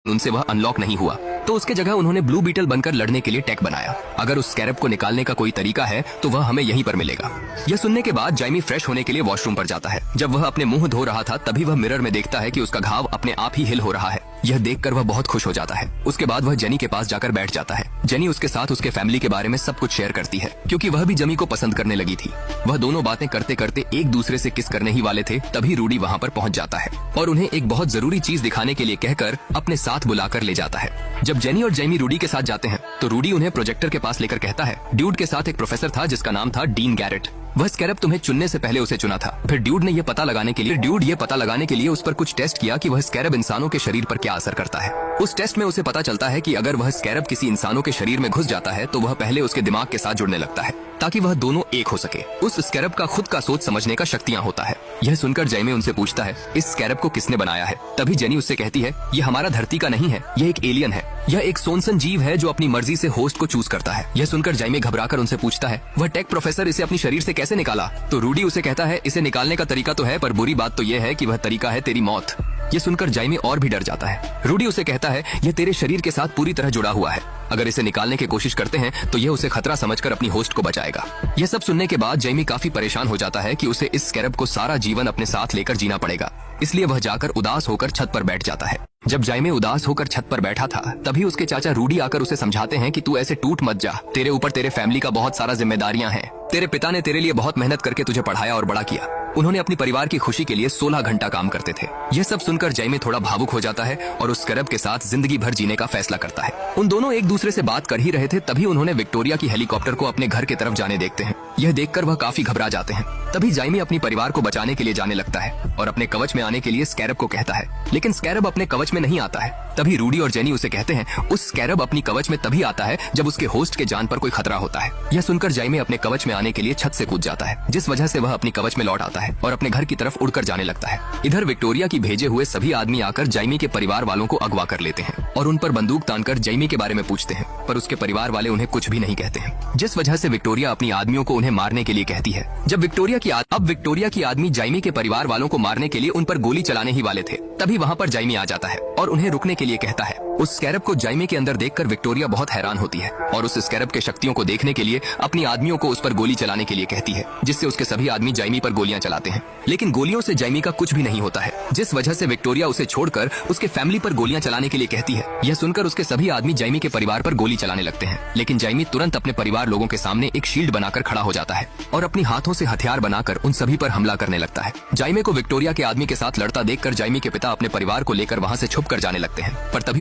उनसे वह अनलॉक नहीं हुआ, तो उसके जगह उन्होंने ब्लू बीटल बनकर लड़ने के लिए टेक बनाया। अगर उस स्कैरब को निकालने का कोई तरीका है तो वह हमें यहीं पर मिलेगा। यह सुनने के बाद जाइमी फ्रेश होने के लिए वॉशरूम पर जाता है। जब वह अपने मुंह धो रहा था तभी वह मिरर में देखता है कि उसका घाव अपने आप ही हिल हो रहा है। यह देखकर वह बहुत खुश हो जाता है। उसके बाद वह जेनी के पास जाकर बैठ जाता है। जेनी उसके साथ उसके फैमिली के बारे में सब कुछ शेयर करती है, क्योंकि वह भी जमी को पसंद करने लगी थी। वह दोनों बातें करते करते एक दूसरे से किस करने ही वाले थे, तभी रूडी वहाँ पर पहुँच जाता है और उन्हें एक बहुत जरूरी चीज दिखाने के लिए कहकर अपने साथ बुलाकर ले जाता है। जब जेनी और जेमी रूडी के साथ जाते हैं तो रूडी उन्हें प्रोजेक्टर के पास लेकर कहता है, ड्यूड के साथ एक प्रोफेसर था जिसका नाम था डीन गैरेट। वह स्कैरब तुम्हें चुनने से पहले उसे चुना था। फिर ड्यूड ये पता लगाने के लिए उस पर कुछ टेस्ट किया कि वह स्कैरब इंसानों के शरीर पर क्या असर करता है। उस टेस्ट में उसे पता चलता है कि अगर वह स्कैरब किसी इंसानों के शरीर में घुस जाता है तो वह पहले उसके दिमाग के साथ जुड़ने लगता है ताकि वह दोनों एक हो सके। उस स्कैरब का खुद का सोच समझने का शक्तियाँ होता है। यह सुनकर जेमी उनसे पूछता है, इस स्कैरब को किसने बनाया है? तभी जेनी उससे कहती है, यह हमारा धरती का नहीं है, यह एक एलियन है। यह एक सोनसन जीव है जो अपनी मर्जी से होस्ट को चूज करता है। यह सुनकर जेमी घबराकर उनसे पूछता है, वह टेक प्रोफेसर इसे अपनी शरीर से कैसे निकाला? तो रूडी उसे कहता है, इसे निकालने का तरीका तो है, पर बुरी बात तो यह है कि वह तरीका है तेरी मौत। ये सुनकर जाइमी और भी डर जाता है। रूडी उसे कहता है, यह तेरे शरीर के साथ पूरी तरह जुड़ा हुआ है। अगर इसे निकालने की कोशिश करते हैं तो यह उसे खतरा समझकर अपनी होस्ट को बचाएगा। यह सब सुनने के बाद जाइमी काफी परेशान हो जाता है कि उसे इस स्कैरब को सारा जीवन अपने साथ लेकर जीना पड़ेगा। इसलिए वह जाकर उदास होकर छत पर बैठ जाता है। जब जाइमी उदास होकर छत पर बैठा था तभी उसके चाचा रूडी आकर उसे समझाते हैं कि तू ऐसे टूट मत जा, तेरे ऊपर तेरे फैमिली का बहुत सारा जिम्मेदारियां हैं। तेरे पिता ने तेरे लिए बहुत मेहनत करके तुझे पढ़ाया और बड़ा किया। उन्होंने अपनी परिवार की खुशी के लिए 16 घंटा काम करते थे। यह सब सुनकर जाइमी थोड़ा भावुक हो जाता है और उस स्कैरब के साथ जिंदगी भर जीने का फैसला करता है। उन दोनों एक दूसरे से बात कर ही रहे थे तभी उन्होंने विक्टोरिया की हेलीकॉप्टर को अपने घर की तरफ जाने देखते हैं। यह देखकर वह काफी घबरा जाते हैं। तभी जाइमी अपनी परिवार को बचाने के लिए जाने लगता है और अपने कवच में आने के लिए स्कैरब को कहता है, लेकिन स्कैरब अपने कवच में नहीं आता है। तभी रूडी और जेनी उसे कहते हैं, उस स्कैरब अपनी कवच में तभी आता है जब उसके होस्ट के जान पर कोई खतरा होता है। यह सुनकर जाइमी अपने कवच में आने के लिए छत से कूद जाता है, जिस वजह से वह अपनी कवच में लौट आता है और अपने घर की तरफ उड़कर जाने लगता है। इधर विक्टोरिया की भेजे हुए सभी आदमी आकर जाइमी के परिवार वालों को अगवा कर लेते हैं और उन पर बंदूक तानकर जाइमी के बारे में पूछते हैं, पर उसके परिवार वाले उन्हें कुछ भी नहीं कहते हैं, जिस वजह से विक्टोरिया अपनी आदमियों को उन्हें मारने के लिए कहती है। जब विक्टोरिया की आदमी जाइमी के परिवार वालों को मारने के लिए उन पर गोली चलाने ही वाले थे, तभी वहाँ पर जाइमी आ जाता है और उन्हें रुकने के लिए कहता है। उस स्कैरब को जाइमी के अंदर देखकर विक्टोरिया बहुत हैरान होती है और उस स्कैरब के शक्तियों को देखने के लिए अपनी आदमियों को उस पर गोली चलाने के लिए कहती है, जिससे उसके सभी आदमी जाइमी पर गोलियां चलाते हैं। लेकिन गोलियों से जाइमी का कुछ भी नहीं होता है, जिस वजह से विक्टोरिया उसे छोड़कर उसके फैमिली पर गोलियां चलाने के लिए कहती है। यह सुनकर उसके सभी आदमी जाइमी के परिवार पर गोली चलाने लगते हैं, लेकिन जाइमी तुरंत अपने परिवार लोगों के सामने एक शील्ड बनाकर खड़ा हो जाता है और अपनी हाथों से हथियार बनाकर उन सभी पर हमला करने लगता है। जाइमी को विक्टोरिया के आदमी के साथ लड़ता देखकर जाइमी के पिता अपने परिवार को लेकर वहाँ से छुप कर जाने लगते हैं, पर तभी